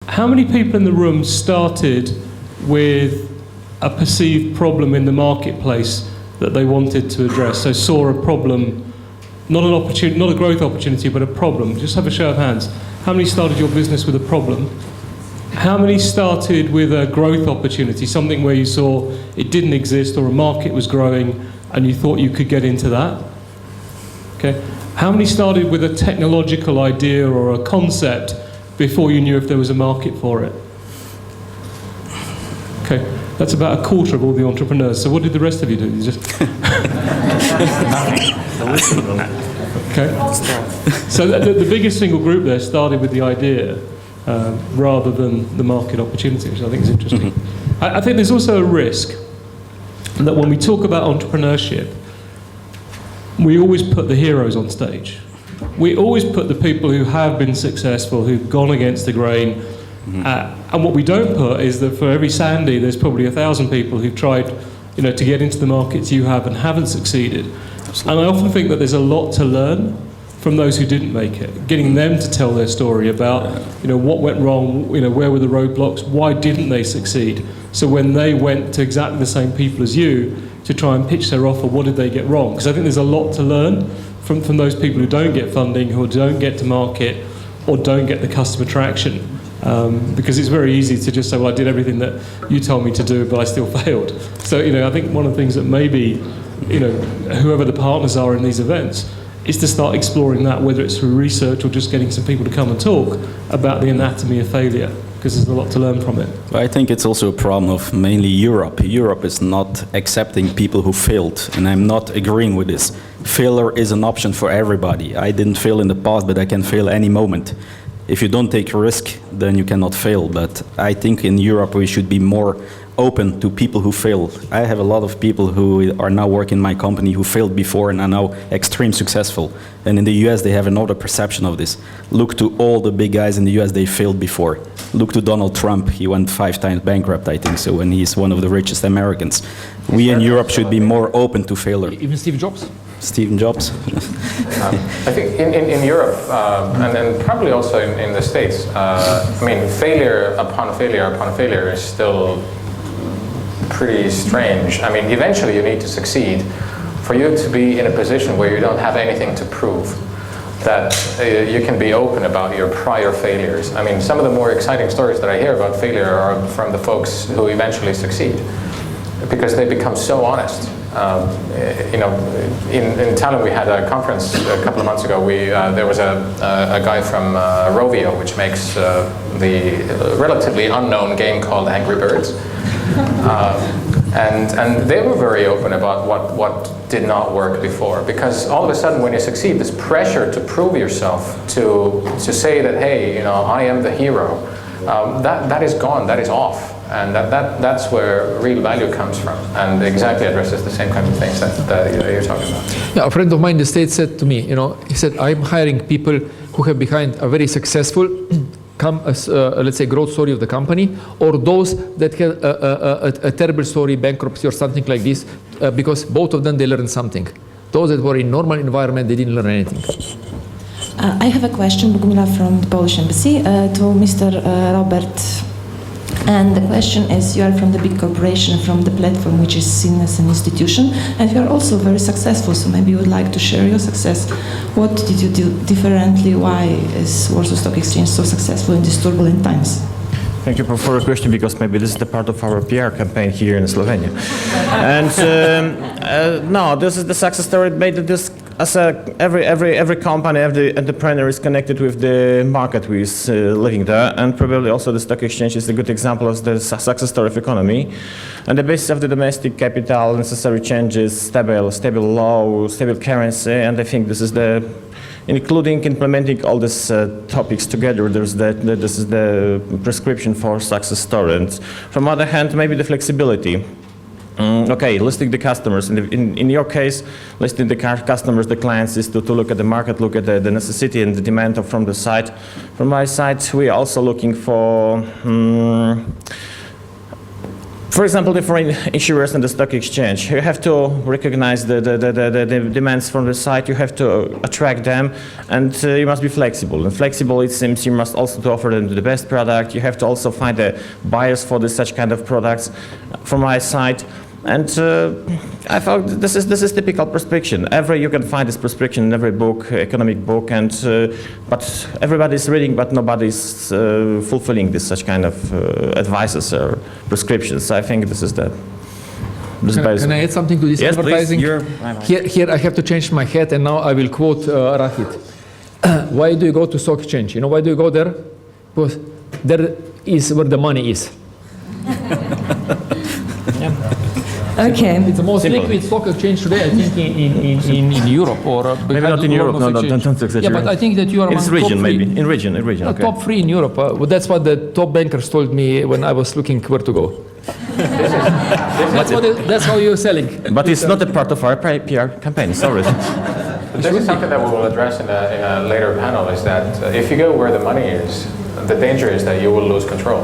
How many people in the room started with a perceived problem in the marketplace that they wanted to address? So saw a problem, not an opportunity, not a growth opportunity, but a problem. Just have a show of hands. How many started your business with a problem? How many started with a growth opportunity, something where you saw it didn't exist or a market was growing and you thought you could get into that? Okay. How many started with a technological idea or a concept before you knew if there was a market for it? Okay, that's about a quarter of all the entrepreneurs. So what did the rest of you do? You just okay. So the biggest single group there started with the idea rather than the market opportunity, which I think is interesting. I think there's also a risk that when we talk about entrepreneurship, we always put the heroes on stage. We always put the people who have been successful, who've gone against the grain, and what we don't put is that for every Sandy, there's probably 1,000 people who've tried, to get into the markets you have and haven't succeeded. Absolutely. And I often think that there's a lot to learn from those who didn't make it, getting them to tell their story about, what went wrong, where were the roadblocks, why didn't they succeed? So when they went to exactly the same people as you to try and pitch their offer, what did they get wrong? Because I think there's a lot to learn from those people who don't get funding, who don't get to market, or don't get the customer traction. Because it's very easy to just say, well, I did everything that you told me to do, but I still failed. So, I think one of the things that maybe, whoever the partners are in these events, is to start exploring that, whether it's through research or just getting some people to come and talk about the anatomy of failure, because there's a lot to learn from it. I think it's also a problem of mainly Europe. Europe is not accepting people who failed, and I'm not agreeing with this. Failure is an option for everybody. I didn't fail in the past, but I can fail any moment. If you don't take a risk, then you cannot fail. But I think in Europe we should be more open to people who fail. I have a lot of people who are now working in my company who failed before and are now extremely successful. And in the US they have another perception of this. Look to all the big guys in the US, they failed before. Look to Donald Trump, he went 5 times bankrupt, I think so, and he's one of the richest Americans. We in Europe should be more open to failure. Even Steve Jobs? Steve Jobs. I think in Europe, and probably also in the States, failure upon failure is still pretty strange. Eventually you need to succeed for you to be in a position where you don't have anything to prove, that you can be open about your prior failures. Some of the more exciting stories that I hear about failure are from the folks who eventually succeed, because they become so honest. In Tallinn we had a conference a couple of months ago. There was a guy from Rovio, which makes the relatively unknown game called Angry Birds. And they were very open about what did not work before, because all of a sudden when you succeed, this pressure to prove yourself, to say that, hey, I am the hero, that is gone, that is off. And that's where real value comes from, and exactly addresses the same kind of things that you're talking about. Yeah, a friend of mine in the States said to me, he said, I'm hiring people who have behind a very successful let's say growth story of the company, or those that have a terrible story, bankruptcy or something like this, because both of them, they learned something. Those that were in normal environment, they didn't learn anything. I have a question, Bogumila from the Polish Embassy, to Mr. Robert. And the question is, you are from the big corporation, from the platform which is seen as an institution, and you are also very successful, so maybe you would like to share your success. What did you do differently? Why is Warsaw Stock Exchange so successful in these turbulent times? Thank you for your question, because maybe this is the part of our PR campaign here in Slovenia. And no, this is the success story made this. As every company, every entrepreneur is connected with the market who is living there, and probably also the stock exchange is a good example of the success story of economy. And the basis of the domestic capital, necessary changes, stable law, stable currency, and I think this is including implementing all these topics together, this is the prescription for success story. And from the other hand, maybe the flexibility. Okay, listing the customers. In your case, listing the customers, the clients, is to look at the market, look at the necessity and the demand from the side. From my side, we are also looking for For example, the foreign issuers in the stock exchange, you have to recognize the demands from the site, you have to attract them, and you must be flexible. And flexible, it seems, you must also to offer them the best product, you have to also find the buyers for such kind of products from my side. And I thought this is typical prescription. You can find this prescription in every book, economic book, and but everybody's reading, but nobody's fulfilling such kind of advices or prescriptions. I think this is the. Can I add something to this yes, advertising? Please. Here I have to change my hat, and now I will quote Rahit. Why do you go to stock exchange? You know why do you go there? Because there is where the money is. Okay. It's the most Simple. liquid stock exchange today, I think, in Europe or Maybe not in Europe. No, don't exaggerate. Yeah, but I think that you are It's among region, top three. maybe in region. Okay. Top 3 in Europe. That's what the top bankers told me when I was looking where to go. That's how you're selling. But it's not a part of our PR campaign. Sorry. This is something that we will address in a later panel, is that if you go where the money is, the danger is that you will lose control.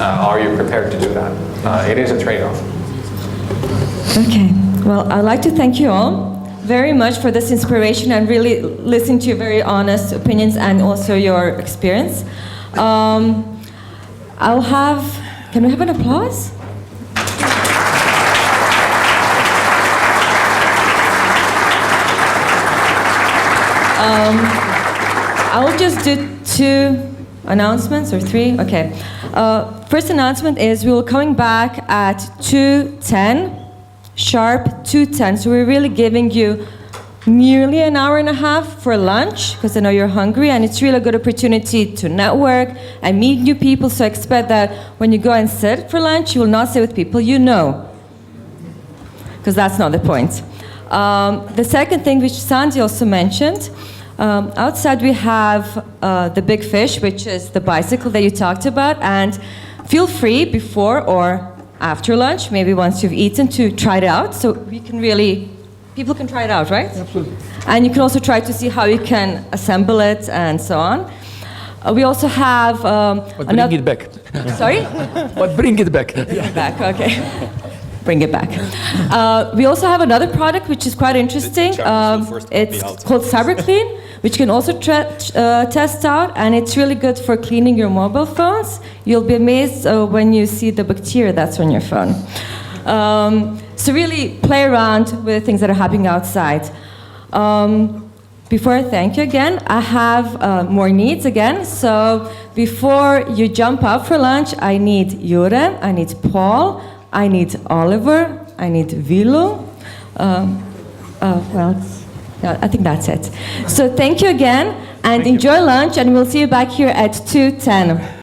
Are you prepared to do that? It is a trade-off. Okay. Well, I'd like to thank you all very much for this inspiration and really listening to your very honest opinions and also your experience. Can we have an applause? I will just do 2 announcements or 3. Okay. First announcement is we will coming back at 2:10, sharp 2:10. So we're really giving you nearly an hour and a half for lunch, because I know you're hungry, and it's really a good opportunity to network and meet new people. So expect that when you go and sit for lunch, you will not sit with people you know, because that's not the point. The second thing, which Sandy also mentioned, outside we have the big fish, which is the bicycle that you talked about, and feel free before or after lunch, maybe once you've eaten, to try it out. So people can try it out, right? Absolutely. And you can also try to see how you can assemble it and so on. We also have But bring it back. Sorry? But bring it back. Back, okay. Bring it back. We also have another product which is quite interesting. It's called CyberClean, which can also test out, and it's really good for cleaning your mobile phones. You'll be amazed when you see the bacteria that's on your phone. So really play around with things that are happening outside. Before I thank you again, I have more needs again. So before you jump out for lunch, I need Jure, I need Paul, I need Oliver, I need Vilo. I think that's it. So thank you again, and enjoy lunch, and we'll see you back here at 2:10.